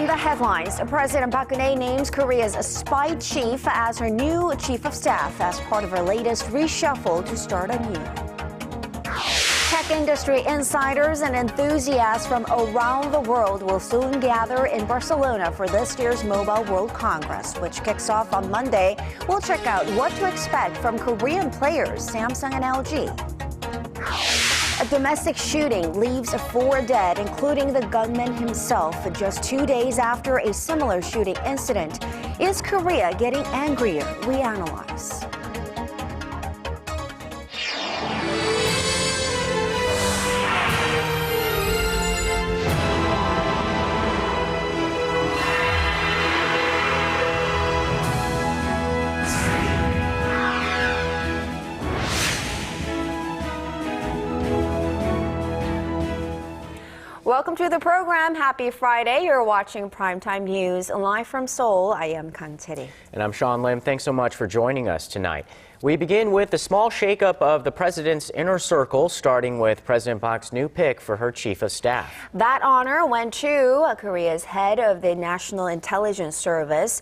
In the headlines, President Park Geun-hye names Korea's spy chief as her new chief of staff as part of her latest reshuffle to start anew. Tech industry insiders and enthusiasts from around the world will soon gather in Barcelona for this year's Mobile World Congress, which kicks off on Monday. We'll check out what to expect from Korean players Samsung and LG. A domestic shooting leaves 4 dead, including the gunman himself, just 2 days after a similar shooting incident. Is Korea getting angrier? We analyze. Welcome to the program. Happy Friday. You're watching Primetime News live from Seoul. I am Chery. And I'm Sean Lim. Thanks so much for joining us tonight. We begin with the small shakeup of the president's inner circle, starting with President Park's new pick for her chief of staff. That honor went to Korea's head of the National Intelligence Service.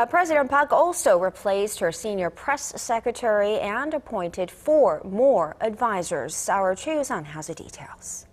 President Park also replaced her senior press secretary and appointed 4 more advisors. Our Chery has the details.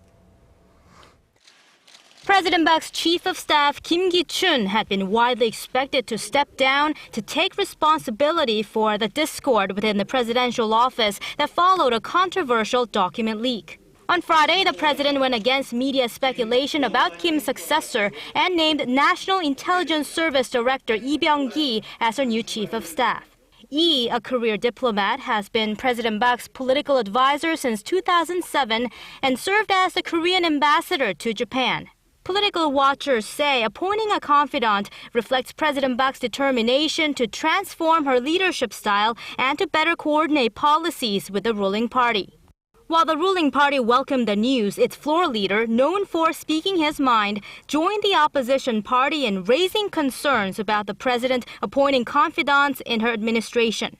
President Park's chief of staff Kim Ki-chun had been widely expected to step down to take responsibility for the discord within the presidential office that followed a controversial document leak. On Friday, the president went against media speculation about Kim's successor and named National Intelligence Service Director Lee Byung-gi as her new chief of staff. Lee, a career diplomat, has been President Park's political advisor since 2007 and served as the Korean ambassador to Japan. Political watchers say appointing a confidant reflects President Park's determination to transform her leadership style and to better coordinate policies with the ruling party. While the ruling party welcomed the news, its floor leader, known for speaking his mind, joined the opposition party in raising concerns about the president appointing confidants in her administration.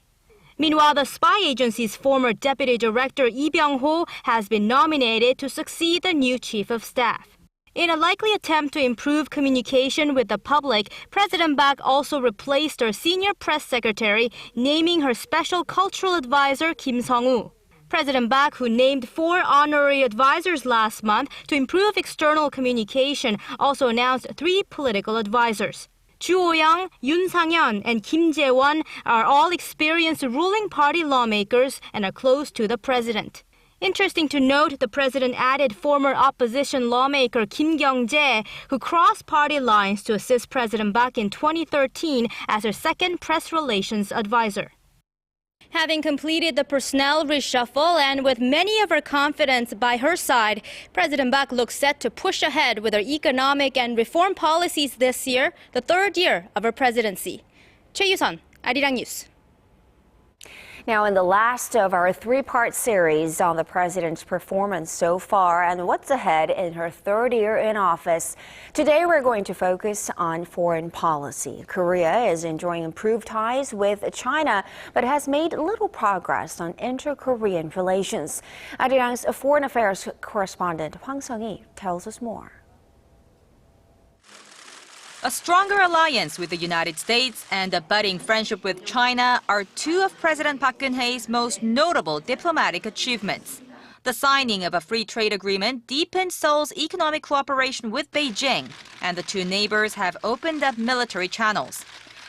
Meanwhile, the spy agency's former deputy director Lee Byung-ho has been nominated to succeed the new chief of staff. In a likely attempt to improve communication with the public, President Park also replaced her senior press secretary, naming her special cultural advisor Kim Sung-woo. President Park, who named 4 honorary advisors last month to improve external communication, also announced 3 political advisors. Ju Oh-young, Yoon Sang-yeon, and Kim Jae-won are all experienced ruling party lawmakers and are close to the president. Interesting to note, the president added former opposition lawmaker Kim Kyung-jae, who crossed party lines to assist President Park in 2013 as her second press relations advisor. Having completed the personnel reshuffle and with many of her confidants by her side, President Park looks set to push ahead with her economic and reform policies this year, the 3rd year of her presidency. Chery, Arirang News. Now, in the last of our 3-part series on the president's performance so far and what's ahead in her 3rd year in office, today we're going to focus on foreign policy. Korea is enjoying improved ties with China, but has made little progress on inter-Korean relations. Arirang's foreign affairs correspondent Hwang Sung-hee tells us more. A stronger alliance with the United States and a budding friendship with China are 2 of President Park Geun-hye's most notable diplomatic achievements. The signing of a free trade agreement deepened Seoul's economic cooperation with Beijing, and the 2 neighbors have opened up military channels.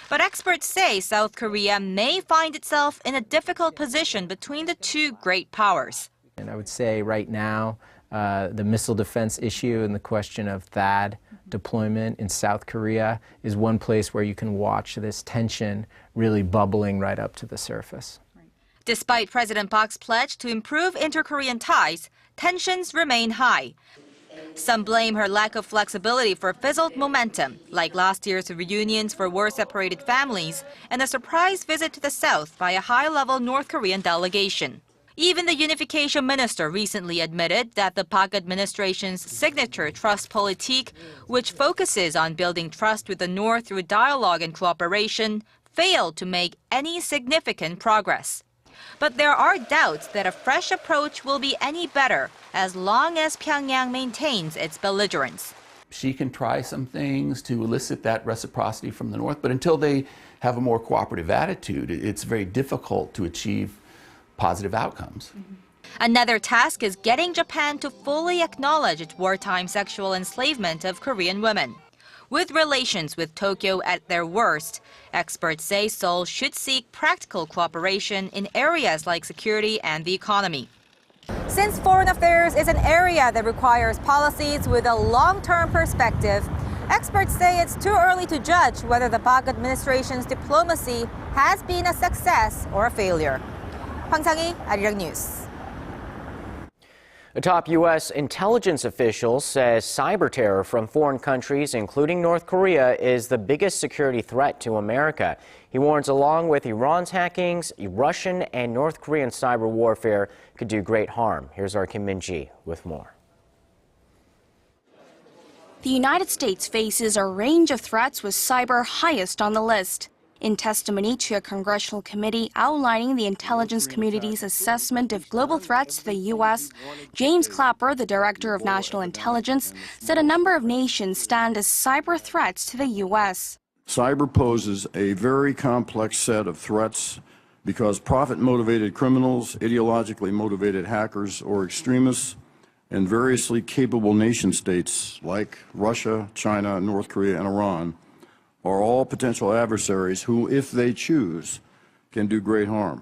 But experts say South Korea may find itself in a difficult position between the 2 great powers. And I would say right now, the missile defense issue and the question of THAAD deployment in South Korea is one place where you can watch this tension really bubbling right up to the surface. Despite President Park's pledge to improve inter-Korean ties, tensions remain high. Some blame her lack of flexibility for fizzled momentum, like last year's reunions for war-separated families and a surprise visit to the South by a high-level North Korean delegation. Even the unification minister recently admitted that the Park administration's signature trust politique, which focuses on building trust with the North through dialogue and cooperation, failed to make any significant progress. But there are doubts that a fresh approach will be any better as long as Pyongyang maintains its belligerence. she can try some things to elicit that reciprocity from the North, but until they have a more cooperative attitude, it's very difficult to achieve positive outcomes. Another task is getting Japan to fully acknowledge its wartime sexual enslavement of Korean women. With relations with Tokyo at their worst, experts say Seoul should seek practical cooperation in areas like security and the economy. Since foreign affairs is an area that requires policies with a long-term perspective, experts say it's too early to judge whether the Park administration's diplomacy has been a success or a failure. 황상희, Arirang News. A top U.S. intelligence official says cyber terror from foreign countries, including North Korea, is the biggest security threat to America. He warns along with Iran's hackings, Russian and North Korean cyber warfare could do great harm. Here's our Kim Min-ji with more. The United States faces a range of threats, with cyber highest on the list. In testimony to a congressional committee outlining the intelligence community's assessment of global threats to the U.S., James Clapper, the director of national intelligence, said a number of nations stand as cyber threats to the U.S. Cyber poses a very complex set of threats because profit-motivated criminals, ideologically motivated hackers or extremists, and variously capable nation-states like Russia, China, North Korea, and Iran are all potential adversaries who, if they choose, can do great harm.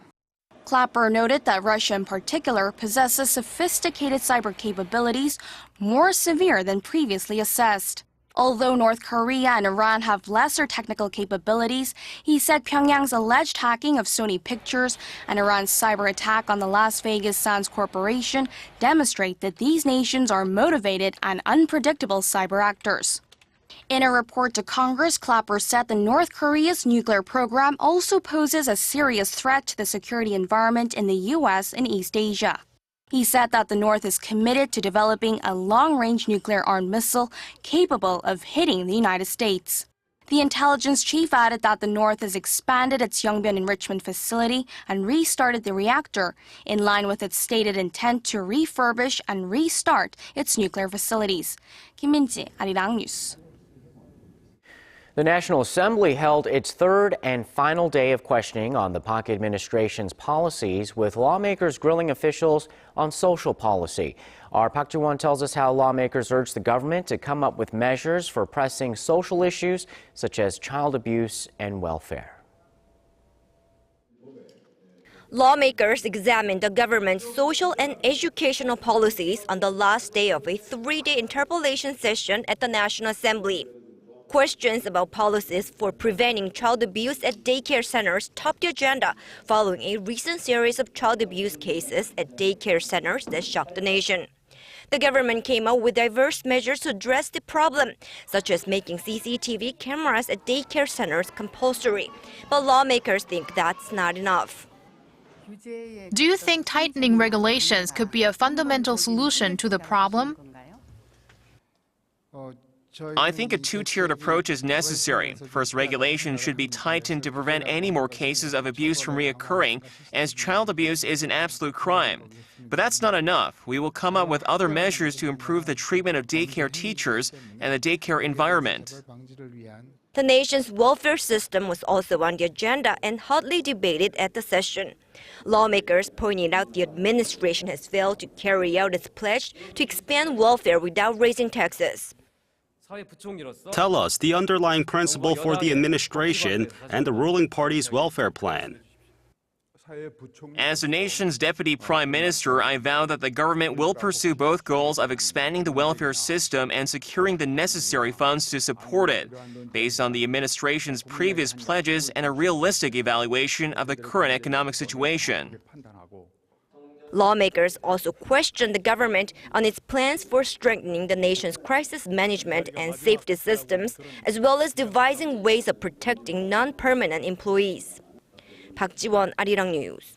Clapper noted that Russia in particular possesses sophisticated cyber capabilities more severe than previously assessed. Although North Korea and Iran have lesser technical capabilities, he said Pyongyang's alleged hacking of Sony Pictures and Iran's cyber attack on the Las Vegas Sands Corporation demonstrate that these nations are motivated and unpredictable cyber actors. In a report to Congress, Clapper said that North Korea's nuclear program also poses a serious threat to the security environment in the U.S. and East Asia. He said that the North is committed to developing a long-range nuclear-armed missile capable of hitting the United States. The intelligence chief added that the North has expanded its Yongbyon enrichment facility and restarted the reactor, in line with its stated intent to refurbish and restart its nuclear facilities. Kim Min-ji, Arirang News. The National Assembly held its third and final day of questioning on the Park administration's policies, with lawmakers grilling officials on social policy. Our Park Geun-hye tells us how lawmakers urged the government to come up with measures for pressing social issues such as child abuse and welfare. Lawmakers examined the government's social and educational policies on the last day of a three-day interpellation session at the National Assembly. Questions about policies for preventing child abuse at daycare centers topped the agenda following a recent series of child abuse cases at daycare centers that shocked the nation. The government came out with diverse measures to address the problem, such as making CCTV cameras at daycare centers compulsory. But lawmakers think that's not enough. Do you think tightening regulations could be a fundamental solution to the problem? I think a two-tiered approach is necessary. First, regulations should be tightened to prevent any more cases of abuse from reoccurring, as child abuse is an absolute crime. But that's not enough. We will come up with other measures to improve the treatment of daycare teachers and the daycare environment. The nation's welfare system was also on the agenda and hotly debated at the session. Lawmakers pointed out the administration has failed to carry out its pledge to expand welfare without raising taxes. Tell us the underlying principle for the administration and the ruling party's welfare plan. As the nation's deputy prime minister, I vow that the government will pursue both goals of expanding the welfare system and securing the necessary funds to support it, based on the administration's previous pledges and a realistic evaluation of the current economic situation. Lawmakers also questioned the government on its plans for strengthening the nation's crisis management and safety systems, as well as devising ways of protecting non-permanent employees. Park Ji-won, Arirang News.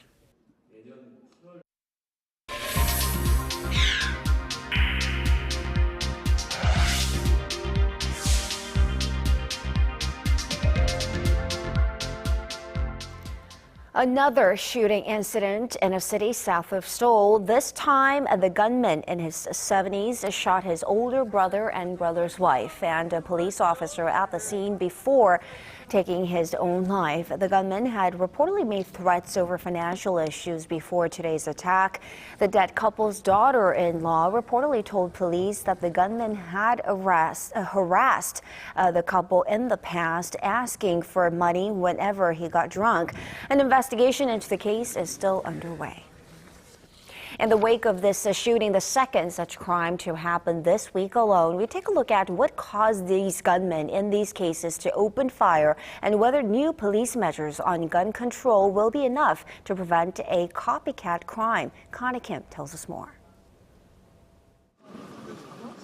Another shooting incident in a city south of Seoul. This time, the gunman in his 70s shot his older brother and brother's wife and a police officer at the scene before taking his own life. The gunman had reportedly made threats over financial issues before today's attack. The dead couple's daughter-in-law reportedly told police that the gunman had harassed the couple in the past, asking for money whenever he got drunk. An investigation into the case is still underway. In the wake of this shooting, the second such crime to happen this week alone, we take a look at what caused these gunmen in these cases to open fire and whether new police measures on gun control will be enough to prevent a copycat crime. Connie Kim tells us more.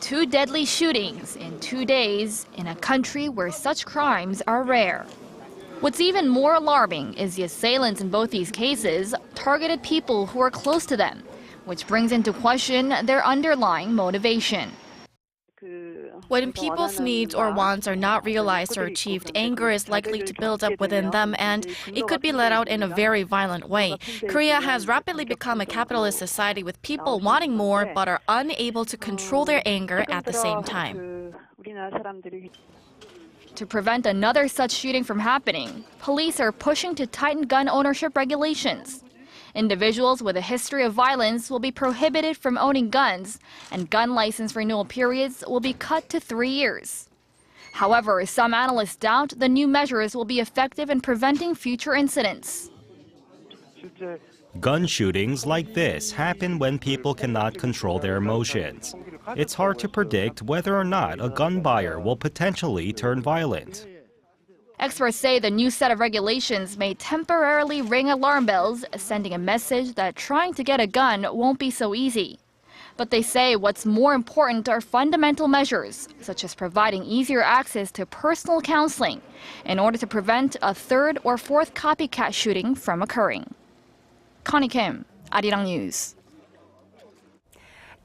2 deadly shootings in 2 days in a country where such crimes are rare. What's even more alarming is the assailants in both these cases targeted people who are close to them, which brings into question their underlying motivation. When people's needs or wants are not realized or achieved, anger is likely to build up within them, and it could be let out in a very violent way. Korea has rapidly become a capitalist society with people wanting more but are unable to control their anger at the same time. To prevent another such shooting from happening, police are pushing to tighten gun ownership regulations. Individuals with a history of violence will be prohibited from owning guns, and gun license renewal periods will be cut to 3 years. However, some analysts doubt the new measures will be effective in preventing future incidents. Gun shootings like this happen when people cannot control their emotions. It's hard to predict whether or not a gun buyer will potentially turn violent. Experts say the new set of regulations may temporarily ring alarm bells, sending a message that trying to get a gun won't be so easy. But they say what's more important are fundamental measures, such as providing easier access to personal counseling, in order to prevent a third or fourth copycat shooting from occurring. Connie Kim, Arirang News.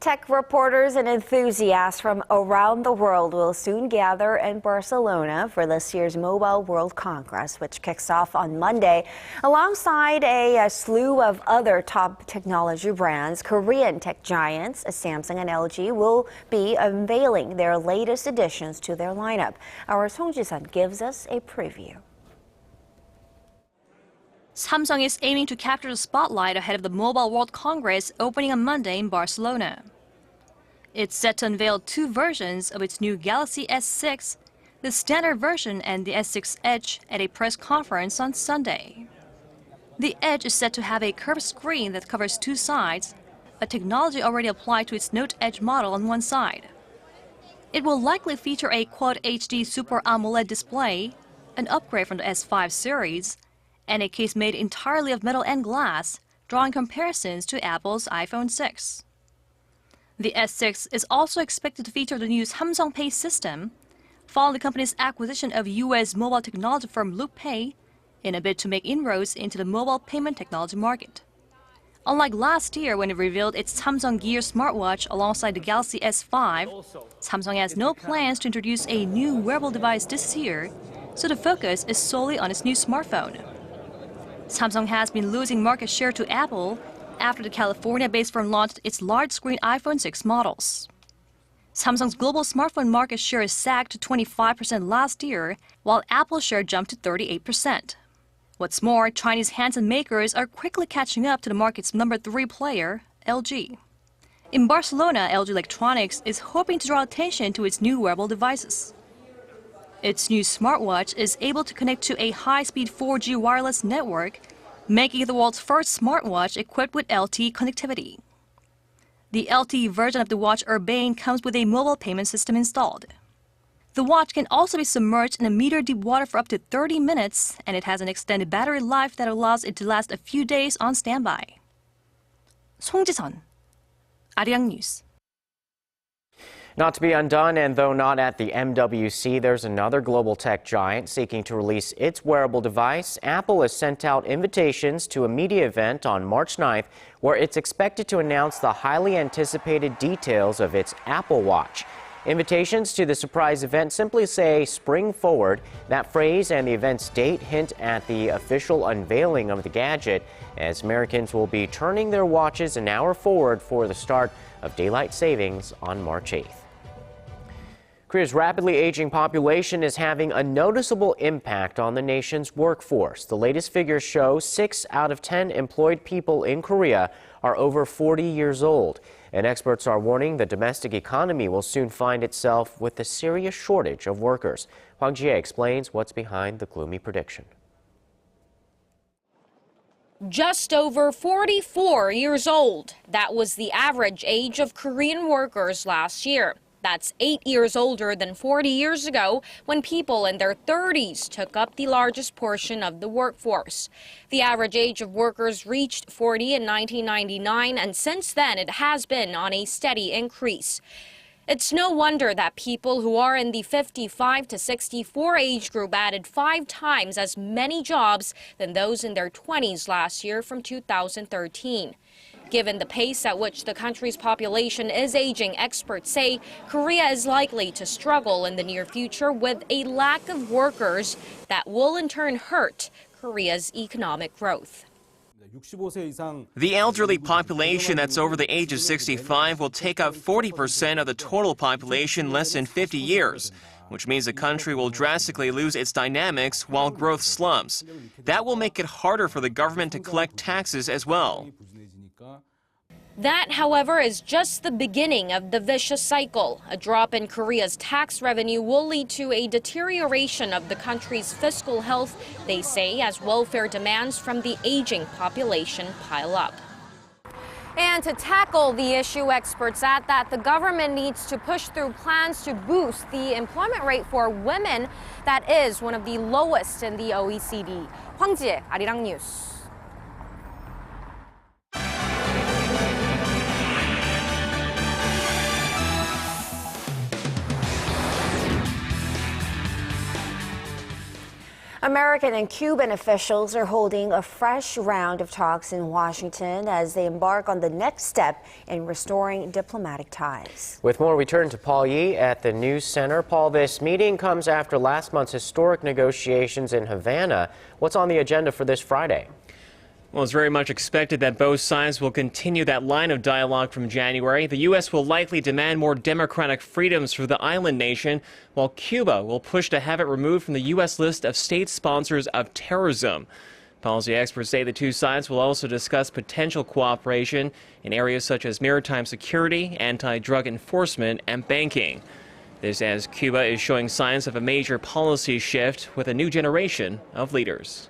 Tech reporters and enthusiasts from around the world will soon gather in Barcelona for this year's Mobile World Congress, which kicks off on Monday. Alongside a slew of other top technology brands, Korean tech giants Samsung and LG will be unveiling their latest additions to their lineup. Our Song Ji-sun gives us a preview. Samsung is aiming to capture the spotlight ahead of the Mobile World Congress opening on Monday in Barcelona. It's set to unveil 2 versions of its new Galaxy S6, the standard version and the S6 Edge, at a press conference on Sunday. The Edge is set to have a curved screen that covers 2 sides, a technology already applied to its Note Edge model on one side. It will likely feature a Quad HD Super AMOLED display, an upgrade from the S5 series, and a case made entirely of metal and glass, drawing comparisons to Apple's iPhone 6. The S6 is also expected to feature the new Samsung Pay system, following the company's acquisition of U.S. mobile technology firm LoopPay in a bid to make inroads into the mobile payment technology market. Unlike last year when it revealed its Samsung Gear smartwatch alongside the Galaxy S5, Samsung has no plans to introduce a new wearable device this year, so the focus is solely on its new smartphone. Samsung has been losing market share to Apple after the California-based firm launched its large-screen iPhone 6 models. Samsung's global smartphone market share sagged to 25% last year, while Apple's share jumped to 38%. What's more, Chinese handset makers are quickly catching up to the market's number 3 player, LG. In Barcelona, LG Electronics is hoping to draw attention to its new wearable devices. Its new smartwatch is able to connect to a high-speed 4G wireless network, making it the world's first smartwatch equipped with LTE connectivity. The LTE version of the watch Urbane comes with a mobile payment system installed. The watch can also be submerged in a meter-deep water for up to 30 minutes, and it has an extended battery life that allows it to last a few days on standby. Song Ji-sun, Arirang News. Not to be undone, and though not at the MWC, there's another global tech giant seeking to release its wearable device. Apple has sent out invitations to a media event on March 9th, where it's expected to announce the highly anticipated details of its Apple Watch. Invitations to the surprise event simply say "Spring Forward." That phrase and the event's date hint at the official unveiling of the gadget, as Americans will be turning their watches an hour forward for the start of daylight savings on March 8th. Korea's rapidly aging population is having a noticeable impact on the nation's workforce. The latest figures show 6 out of 10 employed people in Korea are over 40 years old. And experts are warning the domestic economy will soon find itself with a serious shortage of workers. Park Geun-hye explains what's behind the gloomy prediction. Just over 44 years old. That was the average age of Korean workers last year. That's 8 years older than 40 years ago, when people in their 30s took up the largest portion of the workforce. The average age of workers reached 40 in 1999, and since then it has been on a steady increase. It's no wonder that people who are in the 55 to 64 age group added 5 times as many jobs than those in their 20s last year from 2013. Given the pace at which the country's population is aging, experts say Korea is likely to struggle in the near future with a lack of workers that will in turn hurt Korea's economic growth. The elderly population that's over the age of 65 will take up 40% of the total population in less than 50 years, which means the country will drastically lose its dynamics while growth slumps. That will make it harder for the government to collect taxes as well. That, however, is just the beginning of the vicious cycle. A drop in Korea's tax revenue will lead to a deterioration of the country's fiscal health, they say, as welfare demands from the aging population pile up. And to tackle the issue, experts add that the government needs to push through plans to boost the employment rate for women that is one of the lowest in the OECD. Hwang Ji-ae, Arirang News. American and Cuban officials are holding a fresh round of talks in Washington as they embark on the next step in restoring diplomatic ties. With more, we turn to Paul Yee at the News Center. Paul, this meeting comes after last month's historic negotiations in Havana. What's on the agenda for this Friday? Well, it's very much expected that both sides will continue that line of dialogue from January. The U.S. will likely demand more democratic freedoms for the island nation, while Cuba will push to have it removed from the U.S. list of state sponsors of terrorism. Policy experts say the two sides will also discuss potential cooperation in areas such as maritime security, anti-drug enforcement, and banking. This as Cuba is showing signs of a major policy shift with a new generation of leaders.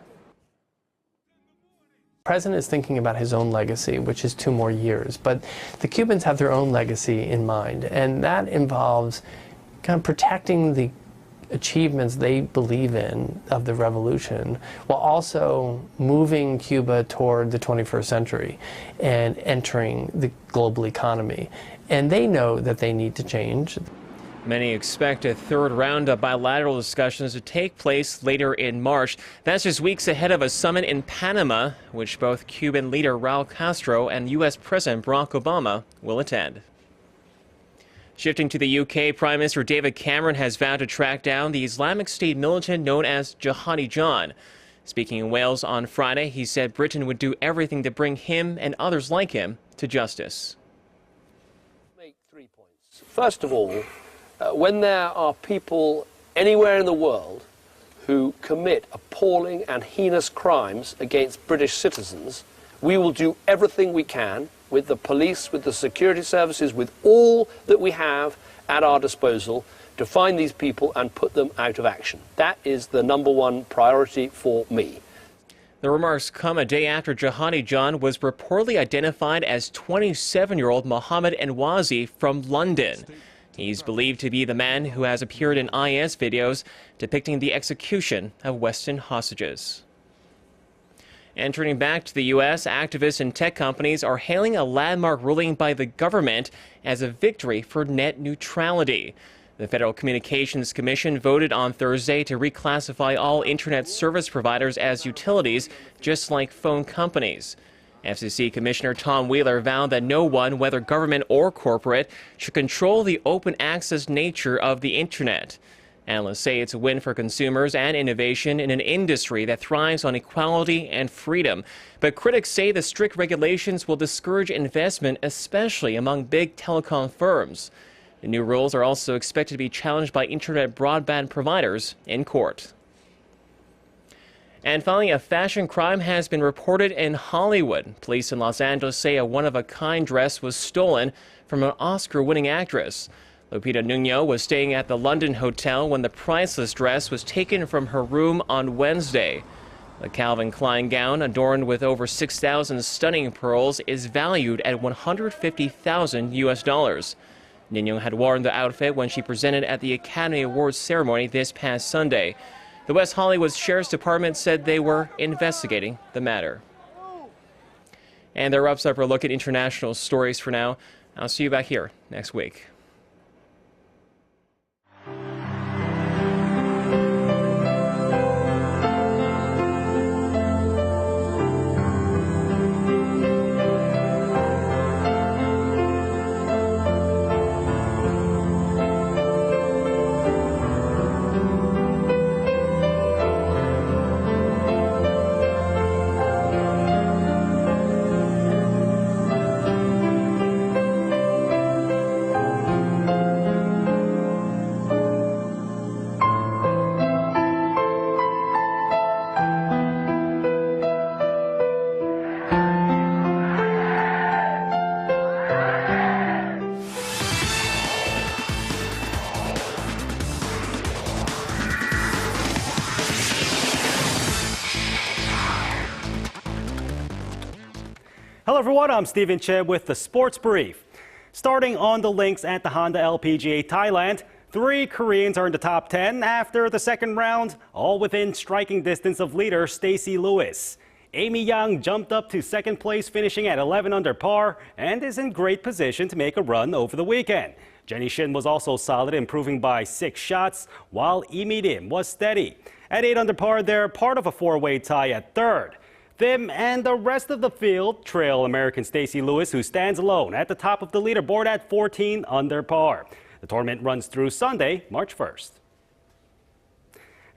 The president is thinking about his own legacy, which is 2 more years, but the Cubans have their own legacy in mind, and that involves kind of protecting the achievements they believe in of the revolution, while also moving Cuba toward the 21st century and entering the global economy. And they know that they need to change. Many expect a third round of bilateral discussions to take place later in March. That's just weeks ahead of a summit in Panama, which both Cuban leader Raul Castro and U.S. President Barack Obama will attend. Shifting to the UK, Prime Minister David Cameron has vowed to track down the Islamic State militant known as Jihadi John. Speaking in Wales on Friday, he said Britain would do everything to bring him and others like him to justice. Make 3 points. First of all, when there are people anywhere in the world who commit appalling and heinous crimes against British citizens, we will do everything we can with the police, with the security services, with all that we have at our disposal to find these people and put them out of action. That is the #1 priority for me. The remarks come a day after Jihadi John was reportedly identified as 27-year-old Mohammed Enwazi from London. He's believed to be the man who has appeared in IS videos depicting the execution of Western hostages. And turning back to the U.S., activists and tech companies are hailing a landmark ruling by the government as a victory for net neutrality. The Federal Communications Commission voted on Thursday to reclassify all internet service providers as utilities, just like phone companies. FCC Commissioner Tom Wheeler vowed that no one, whether government or corporate, should control the open access nature of the internet. Analysts say it's a win for consumers and innovation in an industry that thrives on equality and freedom. But critics say the strict regulations will discourage investment, especially among big telecom firms. The new rules are also expected to be challenged by internet broadband providers in court. And finally, a fashion crime has been reported in Hollywood. Police in Los Angeles say a one-of-a-kind dress was stolen from an Oscar-winning actress. Lupita Nyong'o was staying at the London hotel when the priceless dress was taken from her room on Wednesday. The Calvin Klein gown, adorned with over 6,000 stunning pearls, is valued at $150,000 US. Nyong'o had worn the outfit when she presented at the Academy Awards ceremony this past Sunday. The West Hollywood Sheriff's Department said they were investigating the matter. And that wraps up our look at international stories for now. I'll see you back here next week. Hello everyone, I'm Stephen Chen with the Sports Brief. Starting on the links at the Honda LPGA Thailand, 3 Koreans are in the top 10 after the second round, all within striking distance of leader Stacy Lewis. Amy Yang jumped up to second place, finishing at 11 under par, and is in great position to make a run over the weekend. Jenny Shin was also solid, improving by 6 shots, while Lee Mi-rim was steady. At 8 under par, they're part of a 4-way tie at third. Them and the rest of the field trail American Stacy Lewis, who stands alone at the top of the leaderboard at 14 under par. The tournament runs through Sunday, March 1st.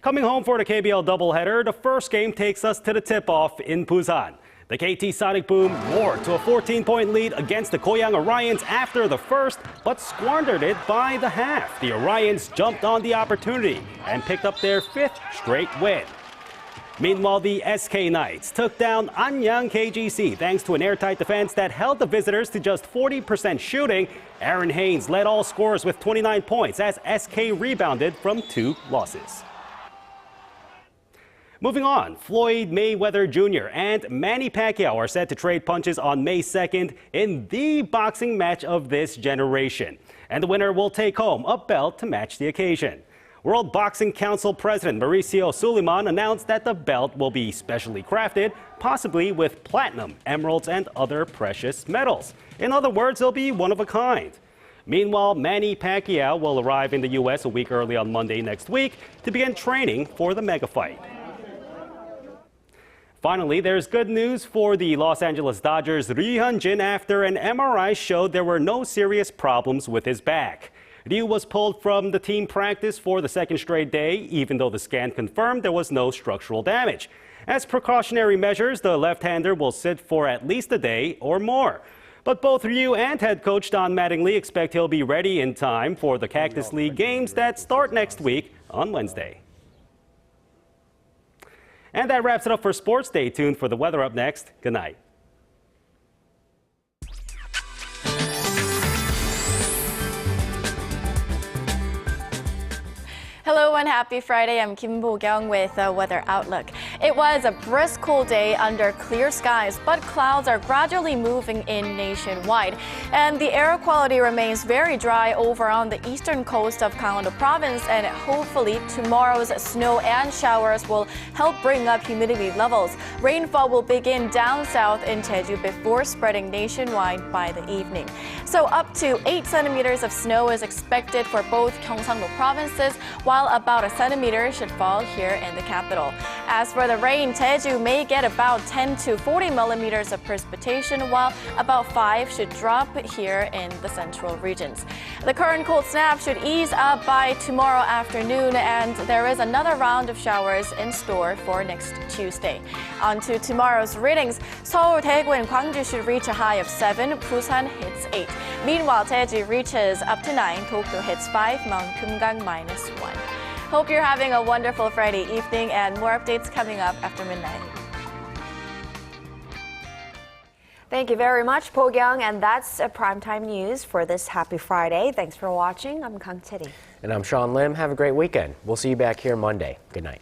Coming home for the KBL doubleheader, the first game takes us to the tip-off in Busan. The KT Sonic Boom roared to a 14-point lead against the Goyang Orions after the first, but squandered it by the half. The Orions jumped on the opportunity and picked up their 5th straight win. Meanwhile, the SK Knights took down Anyang KGC thanks to an airtight defense that held the visitors to just 40% shooting. Aaron Haynes led all scorers with 29 points as SK rebounded from 2 losses. Moving on, Floyd Mayweather Jr. and Manny Pacquiao are set to trade punches on May 2nd in the boxing match of this generation. And the winner will take home a belt to match the occasion. World Boxing Council President Mauricio Suleiman announced that the belt will be specially crafted, possibly with platinum, emeralds, and other precious metals. In other words, it'll be one of a kind. Meanwhile, Manny Pacquiao will arrive in the U.S. a week early on Monday next week to begin training for the mega fight. Finally, there's good news for the Los Angeles Dodgers' Lee Hyun-jin after an MRI showed there were no serious problems with his back. Ryu was pulled from the team practice for the second straight day, even though the scan confirmed there was no structural damage. As precautionary measures, the left-hander will sit for at least a day or more. But both Ryu and head coach Don Mattingly expect he'll be ready in time for the Cactus League games that start next week on Wednesday. And that wraps it up for sports. Stay tuned for the weather up next. Good night. Hello and happy Friday. I'm Kim Bo-kyung with a weather outlook. It was a brisk, cool day under clear skies, but clouds are gradually moving in nationwide. And the air quality remains very dry over on the eastern coast of Gangwon province, and hopefully tomorrow's snow and showers will help bring up humidity levels. Rainfall will begin down south in Jeju before spreading nationwide by the evening. So up to 8 centimeters of snow is expected for both Gyeongsang-do provinces, while about a centimeter should fall here in the capital. As for for the rain, Jeju may get about 10 to 40 millimeters of precipitation, while about 5 should drop here in the central regions. The current cold snap should ease up by tomorrow afternoon, and there is another round of showers in store for next Tuesday. On to tomorrow's readings. Seoul, Daegu, and Gwangju should reach a high of 7, Busan hits 8. Meanwhile, Jeju reaches up to 9, Tokyo hits 5, Mount Kumgang -1. Hope you're having a wonderful Friday evening, and more updates coming up after midnight. Thank you very much, Po Kyung, and that's a primetime news for this happy Friday. Thanks for watching. I'm Kang Chery. And I'm Sean Lim. Have a great weekend. We'll see you back here Monday. Good night.